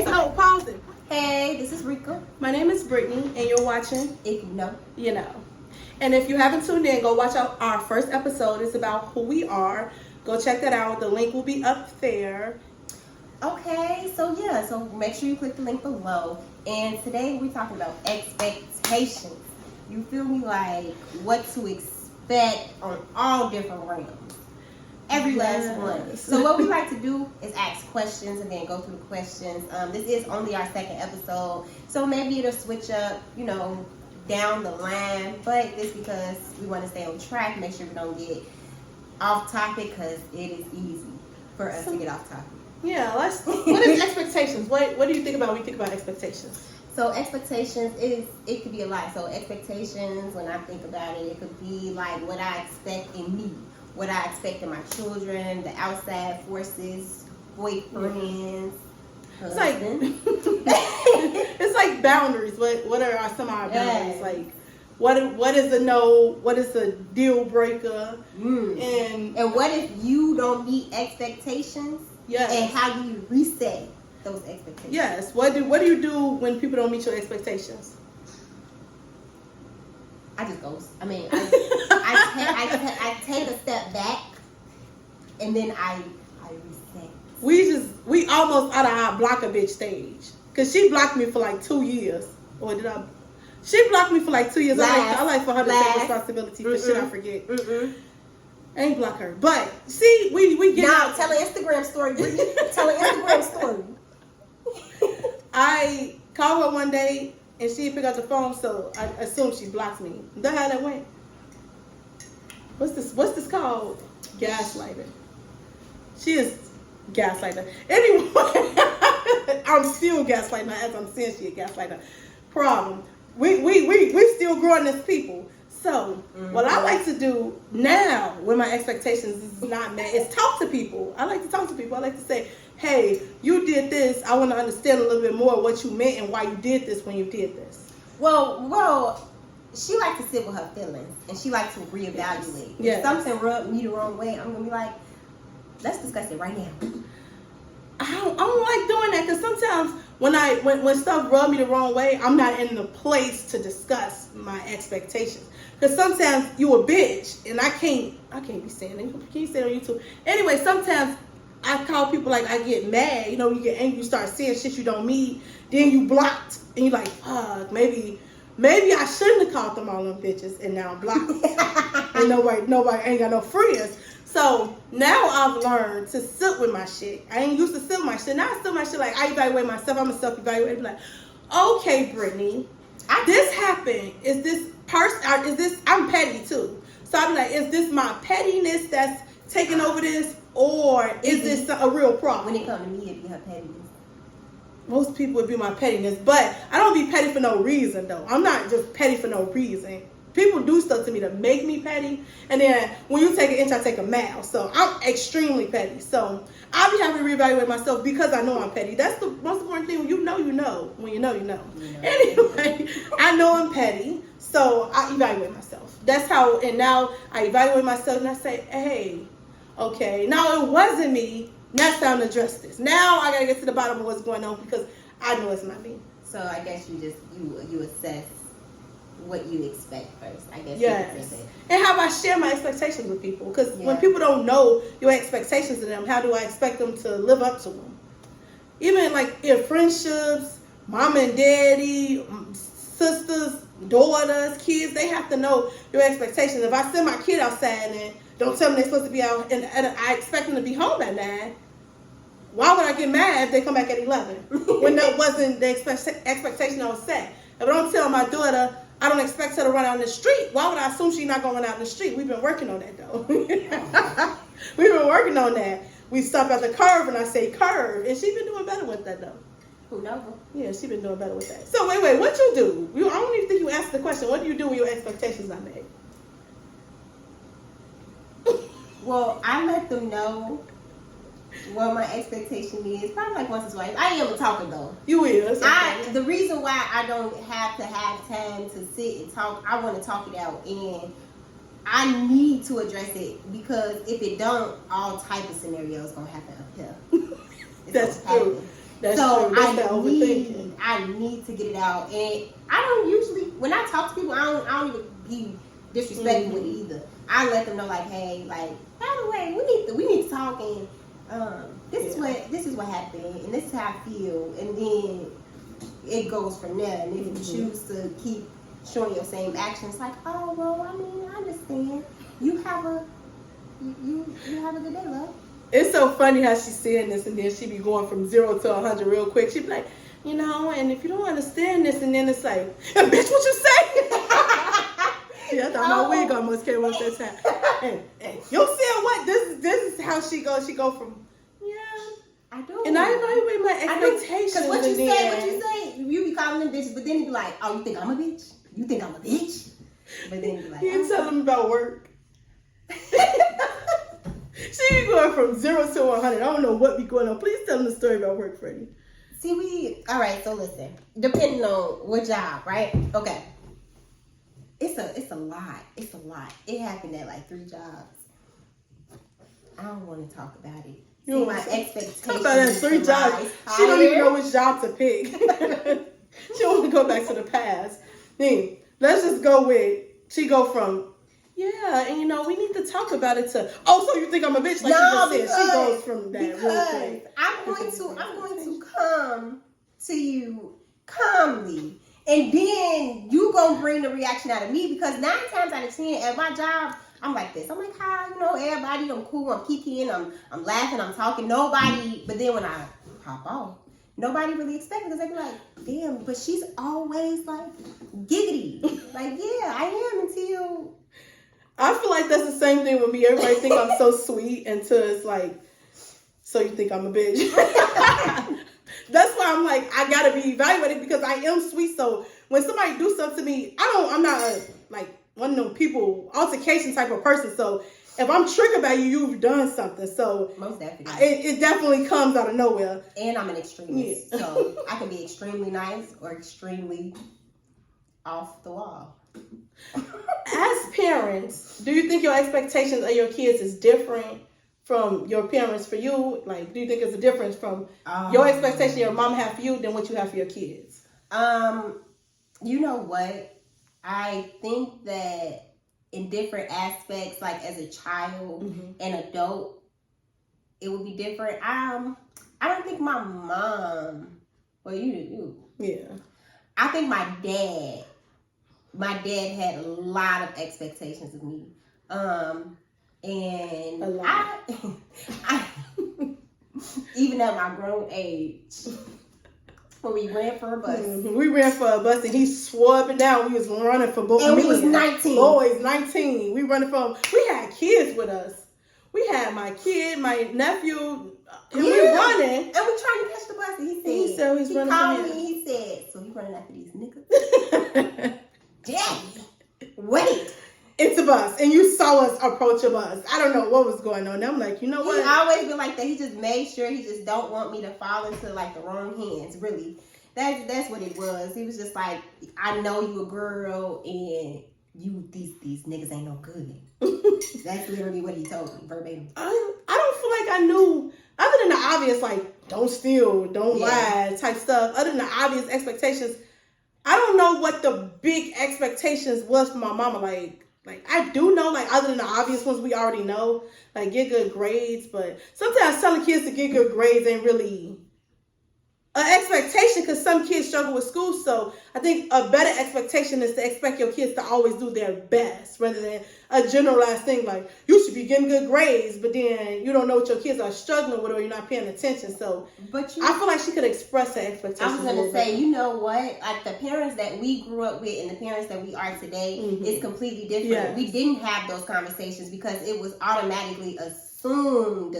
So pause it. Hey, this is Rika. My name is Brittany, and you're watching If you know. You Know. And if you haven't tuned in, go watch our first episode. It's about who we are. Go check that out. The link will be up there. Okay, so make sure you click the link below. And today we're talking about expectations. You feel me? Like what to expect on all different realms. Every last one. So what we like to do is ask questions and then go through the questions. This is only our second episode, so maybe it'll switch up, down the line. But it's because we want to stay on track, make sure we don't get off topic, because it is easy for us to get off topic. Yeah, what is expectations? What do you think about when you think about expectations? So expectations it could be a lot. So expectations, when I think about it, it could be like what I expect in me, what I expect in my children, the outside forces, boyfriends, husband. It's like boundaries. What are some of our boundaries? Like what is a no? What is a deal breaker? And what if you don't meet expectations? Yes. And how do you reset those expectations? Yes. What do you do when people don't meet your expectations? I just ghost. I mean, I take a step back, and then I reset. We almost out of our block a bitch stage, cause she blocked me for like 2 years, or did I? She blocked me for like 2 years. I like for her to take responsibility for shit I forget. I ain't block her, but see, we get now. Tell an Instagram story, Brittany. Tell an Instagram story. I called her one day and she didn't pick up the phone, so I assumed she blocked me. That's how that went. What's this called? Gaslighter. She is gaslighter. Anyway, I'm still gaslighting her as I'm saying she a gaslighter. Problem. We still growing as people. So what I like to do now when my expectations is not met is talk to people. I like to talk to people. I like to say, hey, you did this. I want to understand a little bit more what you meant and why you did this when you did this. Well, she likes to sit with her feelings and she likes to reevaluate. Yes. If something rubbed me the wrong way, I'm gonna be like, let's discuss it right now. I don't like doing that, because sometimes when stuff rub me the wrong way, I'm not in the place to discuss my expectations. Because sometimes you a bitch, and I can't be saying it. Can you say it on YouTube? Anyway, sometimes I call people, like, I get mad. You get angry, you start saying shit you don't mean. Then you blocked, and you like, fuck, maybe I shouldn't have called them all them bitches, and now I'm blocked. And nobody ain't got no friends. So now I've learned to sit with my shit. I ain't used to sit with my shit. Now I sit with my shit, like, I evaluate myself. I'm a self-evaluator. Like, okay, Brittany, this happened. Is this person? Is this? I'm petty too. So I'm like, is this my pettiness that's taking over this, or is this a real problem? When it comes to me, it'd be her pettiness. Most people would be my pettiness, but I don't be petty for no reason though. I'm not just petty for no reason. People do stuff to me to make me petty, and then when you take an inch, I take a mile. So I'm extremely petty. So I'll be having to reevaluate myself because I know I'm petty. That's the most important thing. When you know, you know. When you know, you know. Anyway, I know I'm petty, so I evaluate myself. That's how. And now I evaluate myself, and I say, hey, okay, now it wasn't me. Now it's time to address this. Now I gotta get to the bottom of what's going on because I know it's not me. So I guess you assess what you expect first. I guess. Yes. And how I share my expectations with people, because when people don't know your expectations of them, how do I expect them to live up to them? Even like in friendships, mom and daddy, sisters, daughters, kids, they have to know your expectations. If I send my kid outside and don't tell them they're supposed to be out, and I expect them to be home at 9, why would I get mad if they come back at 11 when that wasn't the expectation I was set? If I don't tell my daughter I don't expect her to run out in the street, why would I assume she's not going to run out in the street? We've been working on that, though. We've been working on that. We stop at the curve, and I say curve, and she's been doing better with that, though. Who knows? Yeah, she's been doing better with that. So, wait, what you do? I don't even think you asked the question. What do you do when your expectations are made? Well, I let them know what my expectation is, probably like once or twice. I am a talker though. You is. Okay. The reason why I don't have to have time to sit and talk, I want to talk it out, and I need to address it, because if it don't, all type of scenarios gonna happen up here. That's true. That's so true. That's that overthinking. I need to get it out, and I don't usually when I talk to people, I don't even be disrespectful with it either. I let them know like, hey, like by the way, we need to talk, and this is what happened, and this is how I feel, and then it goes from there. And if you choose to keep showing your same actions, like, oh well, I mean, I understand. You have a good day, love. It's so funny how she's saying this, and then she be going from 0 to 100 real quick. She be like, you know, and if you don't understand this, and then it's like, bitch, what you say? Yeah, I thought my wig almost came off that time. And you see what? This is how she goes. She go from, yeah. I do. And I evaluate my expectations. Because what you say, you be calling them bitches, but then you be like, oh, you think I'm a bitch? You think I'm a bitch? But then you be like, you tell them about work. She be going from 0 to 100. I don't know what be going on. Please tell them the story about work, Freddie. See, all right, so listen. Depending on what job, right? Okay. It's a lot. It's a lot. It happened at like 3 jobs. I don't want to talk about it. See, my expectations. Talk about that 3 jobs. She don't even know which job to pick. She don't want to go back to the past. Then let's just go with, she go from, yeah, and you know, we need to talk about it to, oh, so you think I'm a bitch? Like no, you just said. She goes from that real quick. I'm going to come to you calmly. And then you gonna bring the reaction out of me, because 9 times out of 10 at my job, I'm like this. I'm like, hi, you know, everybody, I'm cool, I'm kikiing, I'm laughing, I'm talking. Nobody, but then when I pop off, nobody really expects it, because they be like, damn, but she's always like giggity. Like, yeah, I am until. I feel like that's the same thing with me. Everybody think I'm so sweet until it's like, so you think I'm a bitch. That's why I'm like, I gotta be evaluated, because I am sweet. So when somebody do something to me, I'm not like one of them people, altercation type of person. So if I'm triggered by you, you've done something. So most definitely, it definitely comes out of nowhere. And I'm an extremist, so I can be extremely nice or extremely off the wall. As parents, do you think your expectations of your kids is different from your parents for you? Like, do you think it's a difference from your expectation your mom have for you than what you have for your kids? You know what? I think that in different aspects, like as a child and adult, it would be different. I don't think my mom, well, you. Yeah. I think my dad had a lot of expectations of me. And I even at my grown age, when we ran for a bus. We ran for a bus, and he swore up and down we was running for both. And we was 19. Boys, 19. We running from, we had kids with us. We had my kid, my nephew, and we running. And we trying to catch the bus, and he said he's running called me, he said, so you running after these niggas? Daddy, wait. It's a bus, and you saw us approach a bus. I don't know what was going on. I'm like, you know what? He always been like that. He just made sure he just don't want me to fall into like the wrong hands. Really, that's what it was. He was just like, I know you a girl, and you these niggas ain't no good. That's literally what he told me verbatim. I don't feel like I knew, other than the obvious, like don't steal, don't lie type stuff. Other than the obvious expectations, I don't know what the big expectations was for my mama. Like, I do know, like, other than the obvious ones we already know, like, get good grades. But sometimes telling kids to get good grades ain't really an expectation, because some kids struggle with school. So I think a better expectation is to expect your kids to always do their best, rather than a generalized thing like, you should be getting good grades, but then you don't know what your kids are struggling with, or you're not paying attention. So I feel like she could express her expectations. I was going to say, you know what? Like, the parents that we grew up with and the parents that we are today is completely different. Yeah. We didn't have those conversations because it was automatically assumed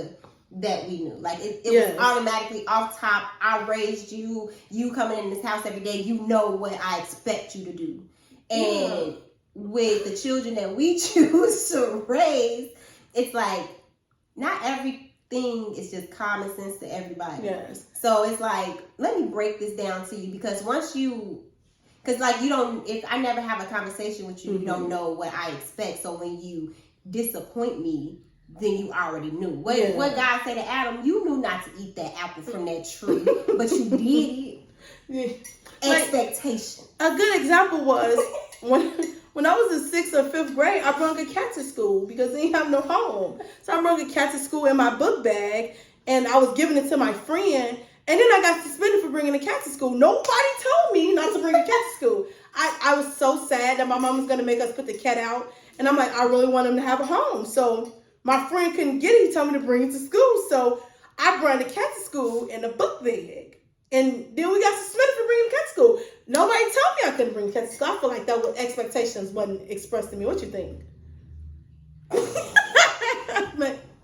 that we knew. Like, it was automatically off top. I raised you. You coming in this house every day. You know what I expect you to do. And with the children that we choose to raise, it's like, not everything is just common sense to everybody. Yes. So it's like, let me break this down to you, because because like, if I never have a conversation with you, you don't know what I expect. So when you disappoint me, then you already knew. Yeah. What God said to Adam, you knew not to eat that apple from that tree, but you did it. Yeah. Expectation. Like, a good example was when I was in 6th or 5th grade, I brought a cat to school because they didn't have no home. So I brought a cat to school in my book bag, and I was giving it to my friend. And then I got suspended for bringing a cat to school. Nobody told me not to bring a cat to school. I was so sad that my mom was going to make us put the cat out. And I'm like, I really want him to have a home. So my friend couldn't get it. He told me to bring it to school. So I brought the cat to school in a book bag. And then we got suspended for bringing the cat to school. Nobody told me I couldn't bring the cat to school. I feel like that was expectations wasn't expressed to me. What you think?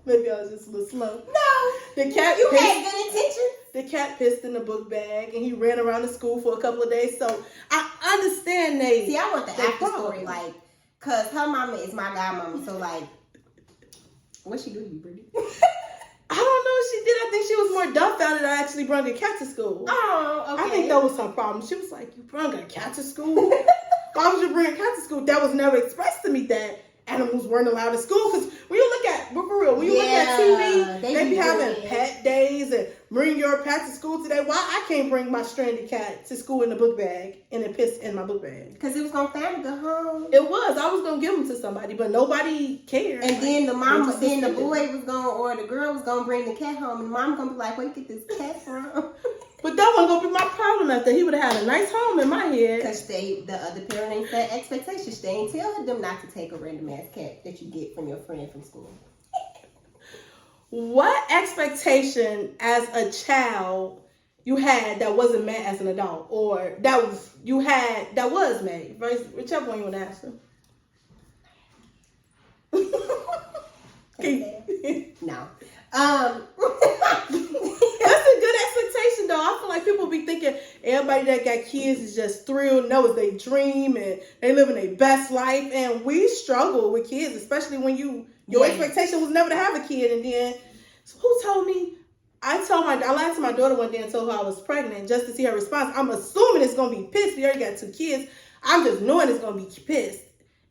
Maybe I was just a little slow. No. The cat you had good intentions. The cat pissed in the book bag, and he ran around the school for a couple of days. So I understand they. See, I want the after story, like, cause her mama is my godmama. So like, what she do to you, Brittany? I don't know what she did. I think she was more dumbfounded I actually brought a cat to school. Oh, okay. I think that was her problem. She was like, "You brought a cat to school? Why would you bring a cat to school?" That was never expressed to me that animals weren't allowed in school. Because when you look at, for real, when you look at TV, they be having pet days and bring your pet to school today. Why I can't bring my stranded cat to school in the book bag and it pissed in my book bag? Because it was gonna find the home. It was. I was gonna give them to somebody, but nobody cared. And then the mama, then the boy was gonna, or the girl was gonna bring the cat home, and the mom gonna be like, "Where you get this cat from?" But that wasn't gonna be my problem after he would have had a nice home in my head. Because the other parent ain't set expectations. They ain't tell them not to take a random ass cat that you get from your friend from school. What expectation as a child you had that wasn't met as an adult, or that was met? Whichever one you want to answer. No. That's a good expectation, though. I feel like people be thinking everybody that got kids is just thrilled, know it's their dream, and they living their best life. And we struggle with kids, especially when your expectation was never to have a kid. And then, so who told me? I lied to my daughter one day and told her I was pregnant just to see her response. I'm assuming it's gonna be pissed. We already got 2 kids. I'm just knowing it's gonna be pissed.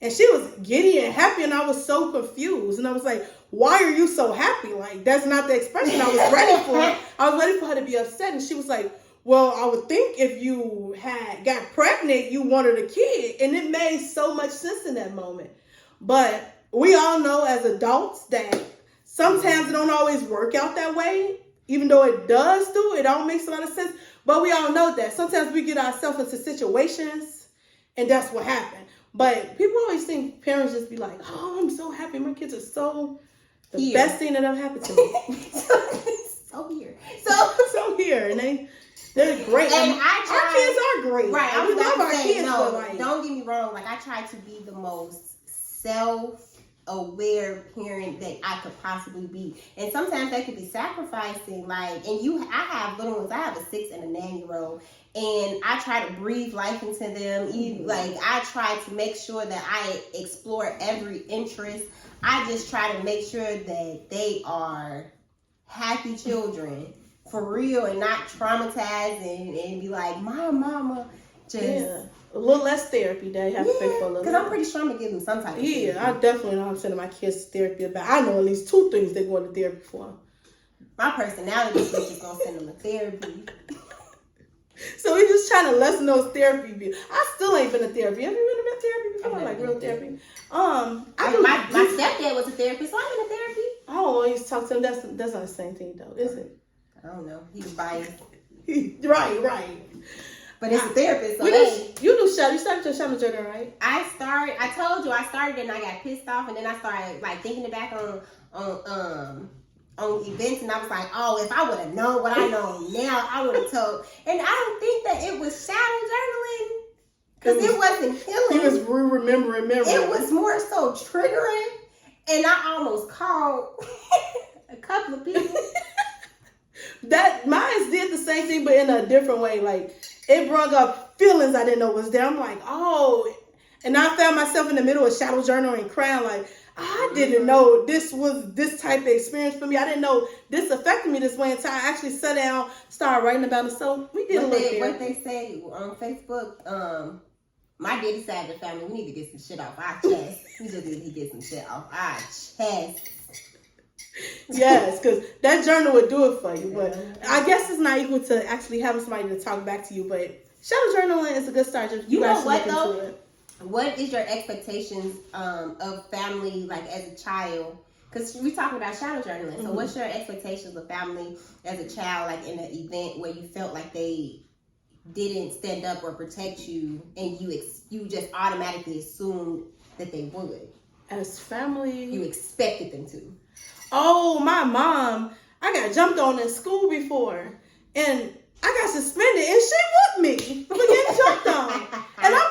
And she was giddy and happy, and I was so confused. And I was like, why are you so happy? Like, that's not the expression I was ready for. I was ready for her to be upset. And she was like, well, I would think if you got pregnant, you wanted a kid. And it made so much sense in that moment. But we all know as adults that sometimes it don't always work out that way. Even though it does it all makes a lot of sense. But we all know that. Sometimes we get ourselves into situations, and that's what happened. But people always think parents just be like, oh, I'm so happy. My kids are the best thing that ever happened to me. So here. So here. And they're great. And our kids are great. Right. I love our kids. No, don't get me wrong. Like, I try to be the most self-aware parent that I could possibly be. And sometimes that could be sacrificing. Like, I have little ones. I have a 6 and a 9-year-old. And I try to breathe life into them. Like, I try to make sure that I explore every interest. I just try to make sure that they are happy children for real and not traumatized and be like, mama, just... Yeah. A little less therapy they have to pay for a little. Because I'm pretty sure I'm going to give them some type of therapy. Yeah, I definitely know I'm sending my kids to therapy about. I know at least 2 things they're going to therapy for. My personality is just going to send them to therapy. So we just trying to lessen those therapy bills. I still ain't been to therapy. Have you been to therapy before? Like real therapy? My stepdad was a therapist, so I've been to therapy. I always talk to him. That's not the same thing though, is it? I don't know. He was biased. Right. But it's a therapist, so you started your shadow journal, right? I told you I started and I got pissed off, and then I started like thinking back on events, and I was like, oh, if I would have known what I know now, I would have told. And I don't think that it was shadow journaling, because it wasn't healing. He was remembering memories. It was more so triggering, and I almost called a couple of people. That mine did the same thing, but in a different way. Like, it brought up feelings I didn't know was there. I'm like, oh, and I found myself in the middle of shadow journaling and crying, like, I didn't know this was this type of experience for me. I didn't know this affected me this way until I actually sat down, started writing about it. So we did what they say on Facebook, my daddy side of the family, we need to get some shit off our chest. We just need to get some shit off our chest. Yes, because that journal would do it for you. But I guess it's not equal to actually having somebody to talk back to you. But shadow journaling is a good start. You know what though? What is your expectations of family, like as a child? Because we're talking about shadow journaling. So what's your expectations of family as a child, like in an event where you felt like they didn't stand up or protect you, and you just automatically assumed that they would? As family, you expected them to. Oh, my mom, I got jumped on in school before, and I got suspended, and she with me for getting jumped on. And I'm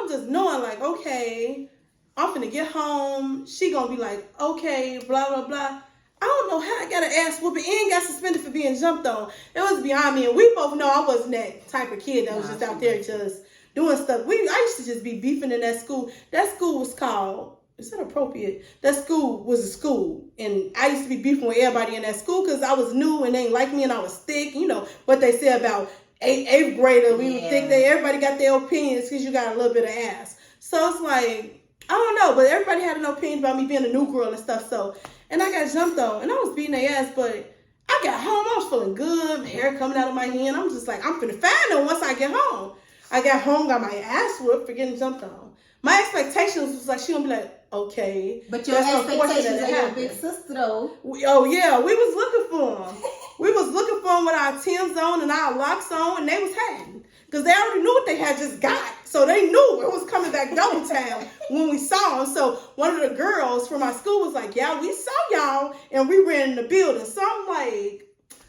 just knowing, like, okay, I'm finna get home. She gonna be like, okay, blah, blah, blah. I don't know how I got an ass whooping and got suspended for being jumped on. It was beyond me, and we both know I wasn't that type of kid that was just out there just doing stuff. I used to just be beefing in that school. That school was called, is that appropriate? That school was a school, and I used to be beefing with everybody in that school because I was new and they didn't like me and I was thick. You know what they say about eighth grader. We would think that everybody got their opinions because you got a little bit of ass. So it's like, I don't know, but everybody had an opinion about me being a new girl and stuff. So, and I got jumped on, and I was beating their ass, but I got home, I was feeling good, my hair coming out of my hand. I'm just like, I'm finna find them once I get home. I got home, got my ass whooped for getting jumped on. My expectations was like, she gonna be like, okay. But your expectations of your big sister, though. Oh, yeah, we was looking for them. We was looking for them with our Timbs on and our locks on, and they was hiding. Because they already knew what they had just got. So they knew it was coming back double time when we saw them. So one of the girls from my school was like, yeah, we saw y'all, and we ran in the building. So I'm like,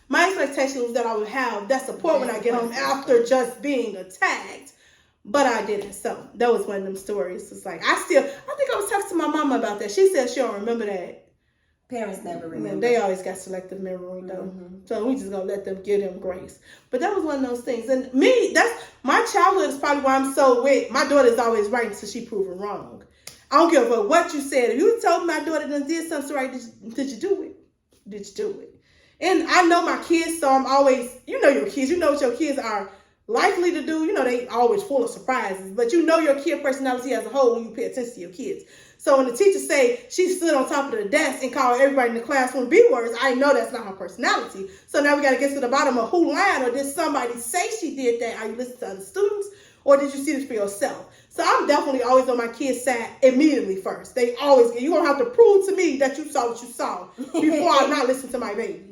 my expectation was that I would have that support when I get home after just being attacked. But I didn't. So that was one of them stories. It's like, I think I was talking to my mama about that. She said she don't remember that. Parents never remember. They always got selective memory, though. So we just gonna let them give them grace. But that was one of those things. And me, that's my childhood is probably why I'm so with. My daughter's always right until she proven wrong. I don't care about what you said. If you told my daughter did something right, did you do it? Did you do it? And I know my kids, so I'm always, you know your kids. You know what your kids are likely to do. You know they always full of surprises. But you know your kid personality as a whole when you pay attention to your kids. So when the teacher say she stood on top of the desk and called everybody in the classroom B words, I know that's not her personality. So now we got to get to the bottom of who lied, or did somebody say she did that? Are you listening to other students, or did you see this for yourself? So I'm definitely always on my kids' side immediately first. They always, you don't have to prove to me that you saw what you saw before I not listen to my baby.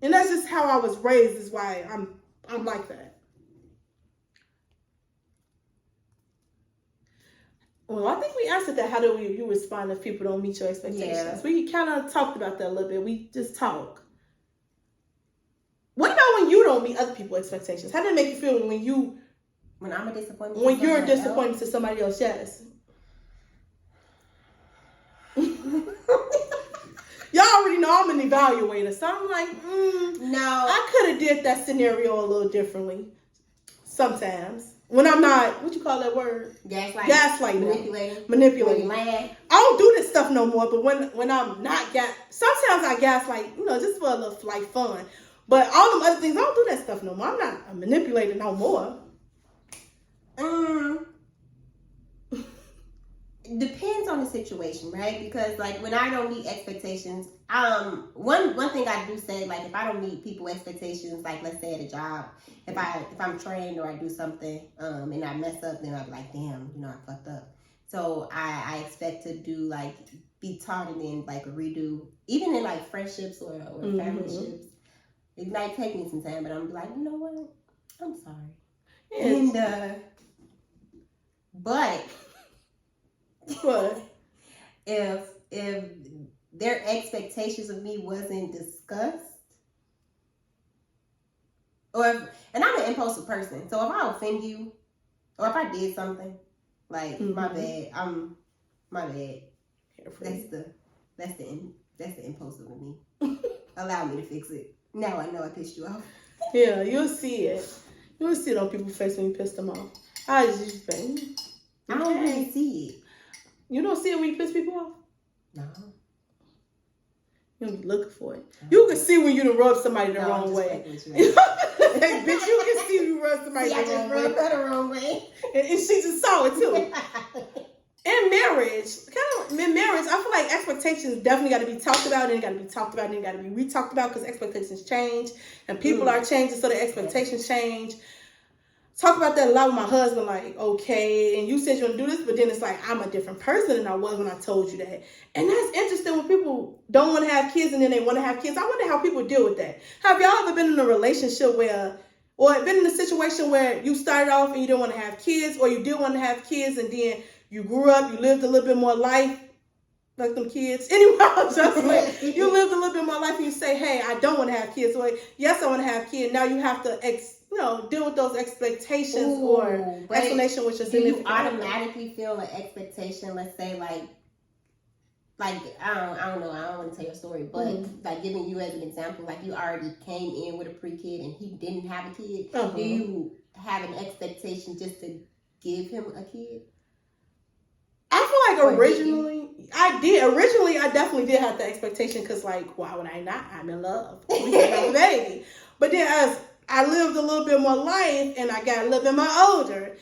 And that's just how I was raised, is why I'm like that. Well, I think we answered that. How do you respond if people don't meet your expectations? Yeah. We kind of talked about that a little bit. We just talk. What about when you don't meet other people's expectations? How does it make you feel when I'm a disappointment? When you're a disappointment to somebody else? Yes. Y'all already know I'm an evaluator, so I'm like, no, I could have did that scenario a little differently. Sometimes. When I'm not, what you call that word? Gaslighting. Manipulating. I don't do this stuff no more, but when I'm not sometimes I gaslight, just for a little like fun. But all them other things, I don't do that stuff no more. I'm not a manipulator no more. Depends on the situation, right? Because like when I don't meet expectations, one thing I do say, like if I don't meet people's expectations, like let's say at a job, if I'm trained or I do something and I mess up, then I'll be like, damn, I fucked up. So I expect to do like be taught and then like redo, even in like friendships or family ships. It might take me some time, but I'm like, you know what? I'm sorry. Yes. And but if their expectations of me wasn't discussed, and I'm an impulsive person, so if I offend you, or if I did something, like my bad, my bad. That's the impulsive of me. Allow me to fix it. Now I know I pissed you off. Yeah, you'll see it. You'll see it on people's face when you piss them off. I don't really see it. You don't see it when you piss people off? No. You don't be looking for it. You can see when you done rub somebody the wrong way. Bitch, you can see when you rub somebody the wrong way. I just rubbed her the wrong way. And she just saw it too. in marriage, I feel like expectations definitely got to be talked about, and it got to be talked about, and it got to be re-talked about because expectations change, and people are changing, so the expectations change. Talk about that a lot with my husband, like, okay, and you said you want to do this, but then it's like, I'm a different person than I was when I told you that. And that's interesting when people don't want to have kids and then they want to have kids. I wonder how people deal with that. Have y'all ever been in a relationship where, or been in a situation where you started off and you didn't want to have kids, or you did want to have kids and then you grew up, you lived a little bit more life, like them kids. Anyway, I'm just like, you lived a little bit more life and you say, hey, I don't want to have kids. Or, yes, I want to have kids. Now you have to deal with those expectations or explanation with your significant other. Do you automatically feel an expectation? Let's say like I don't know. I don't want to tell your story, but like giving you as an example, like you already came in with a pre-kid and he didn't have a kid. Do you have an expectation just to give him a kid? I feel like originally I definitely did have the expectation because like, why would I not? I'm in love. We can have a baby. But then as I lived a little bit more life and I got a little bit more older.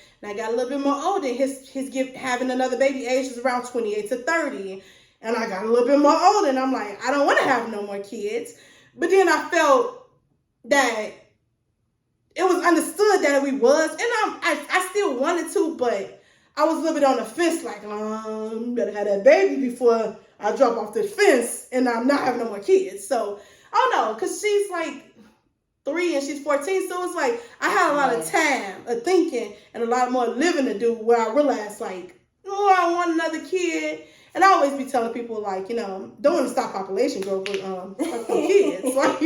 His having another baby age was around 28 to 30. And I got a little bit more older and I'm like, I don't want to have no more kids. But then I felt that it was understood that we was, and I still wanted to, but I was a little bit on the fence, like, you better have that baby before I drop off the fence and I'm not having no more kids. So I don't know, because she's like 3 and she's 14, so it's like I had a lot of time of thinking and a lot more living to do where I realized like, oh, I want another kid. And I always be telling people like, don't want to stop population growth with kids. But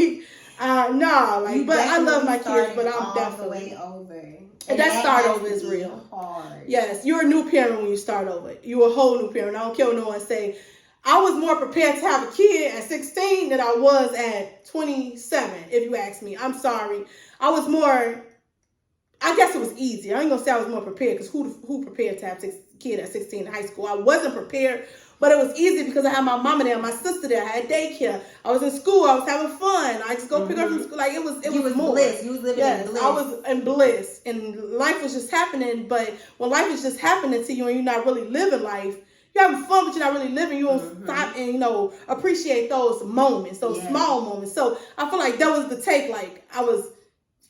I love my kids, but I'm definitely way over. And that start over is real hard. Yes, you're a new parent when you start over. You're a whole new parent. I don't care what no one say. I was more prepared to have a kid at 16 than I was at 27, if you ask me. I'm sorry. I guess it was easier. I ain't gonna say I was more prepared because who prepared to have a kid at 16 in high school? I wasn't prepared, but it was easy because I had my mama there, my sister there, I had daycare. I was in school, I was having fun. I just go pick her up from school. Like it was more bliss. You was living in bliss. I was in bliss. And life was just happening, but when life is just happening to you and you're not really living life, you're having fun, but you're not really living. You won't stop and, appreciate those moments, those small moments. So I feel like that was the take. Like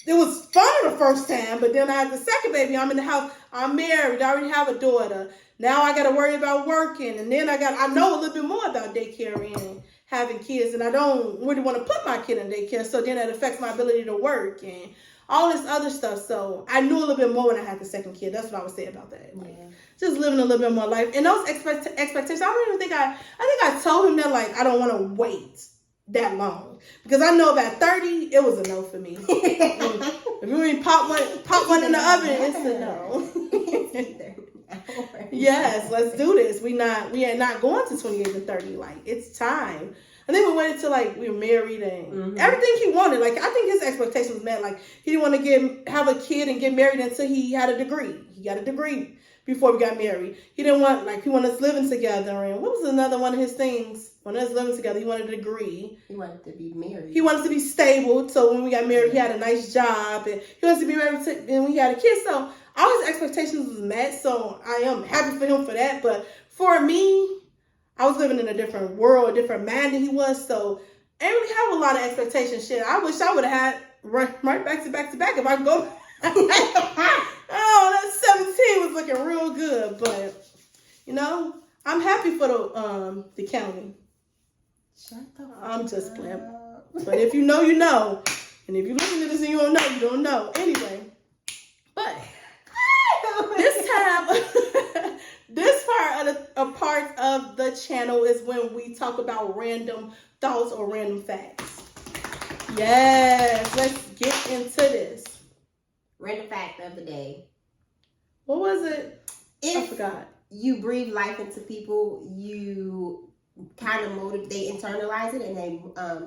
it was fun the first time, but then I had the second baby. I'm in the house. I'm married. I already have a daughter. Now I got to worry about working. And then I know a little bit more about daycare and having kids. And I don't really want to put my kid in daycare. So then that affects my ability to work and all this other stuff. So I knew a little bit more when I had the second kid. That's what I would say about that. Like, just living a little bit more life. And those expectations, I don't even think I told him that, like, I don't want to wait that long. Because I know about 30, it was a no for me. If you ain't pop one in the oven, it's a no. Yes, let's do this. We are not going to 28 to 30. Like, it's time. And then we waited till like we were married and everything he wanted. Like I think his expectations met. Like he didn't want to have a kid and get married until he had a degree. He got a degree before we got married. He didn't want he wanted us living together. And what was another one of his things? When us living together, he wanted a degree. He wanted to be married. He wanted to be stable. So when we got married, he had a nice job and he wanted to be married. And we had a kid. So all his expectations was met. So I am happy for him for that. But for me, I was living in a different world, a different mind than he was, so I didn't really have a lot of expectations. Shit, I wish I would have had right back to back if I could go. Oh, that 17 was looking real good, but I'm happy for the county. Shut the fuck I'm just up. playing. But if you know, you know, and if you listen to this and you don't know, you don't know. Anyway, but this time. This part of the channel is when we talk about random thoughts or random facts. Yes, let's get into this. Random fact of the day. What was it? I forgot. You breathe life into people, you kind of they internalize it and they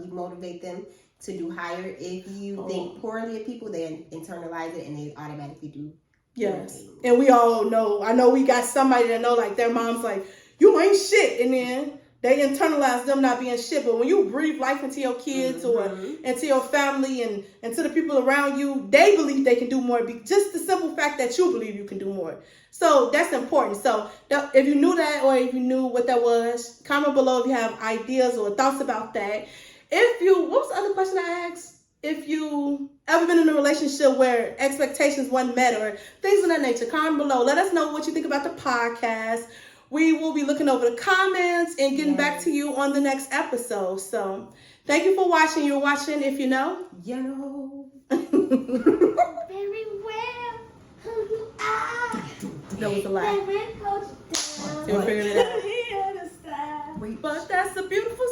you motivate them to do higher. If you think poorly of people, they internalize it and they automatically do. Yes. And we all know, I know we got somebody that know like their mom's like, you ain't shit. And then they internalize them not being shit. But when you breathe life into your kids or into your family and to the people around you, they believe they can do more. Just the simple fact that you believe you can do more. So that's important. So if you knew that, or if you knew what that was, comment below if you have ideas or thoughts about that. What was the other question I asked? If you ever been in a relationship where expectations weren't met or things of that nature, comment below. Let us know what you think about the podcast. We will be looking over the comments and getting back to you on the next episode. So thank you for watching. You're watching If You Know. You know. Very well who you are. That was a lie. They will hold you down. You'll figure it out. But that's a beautiful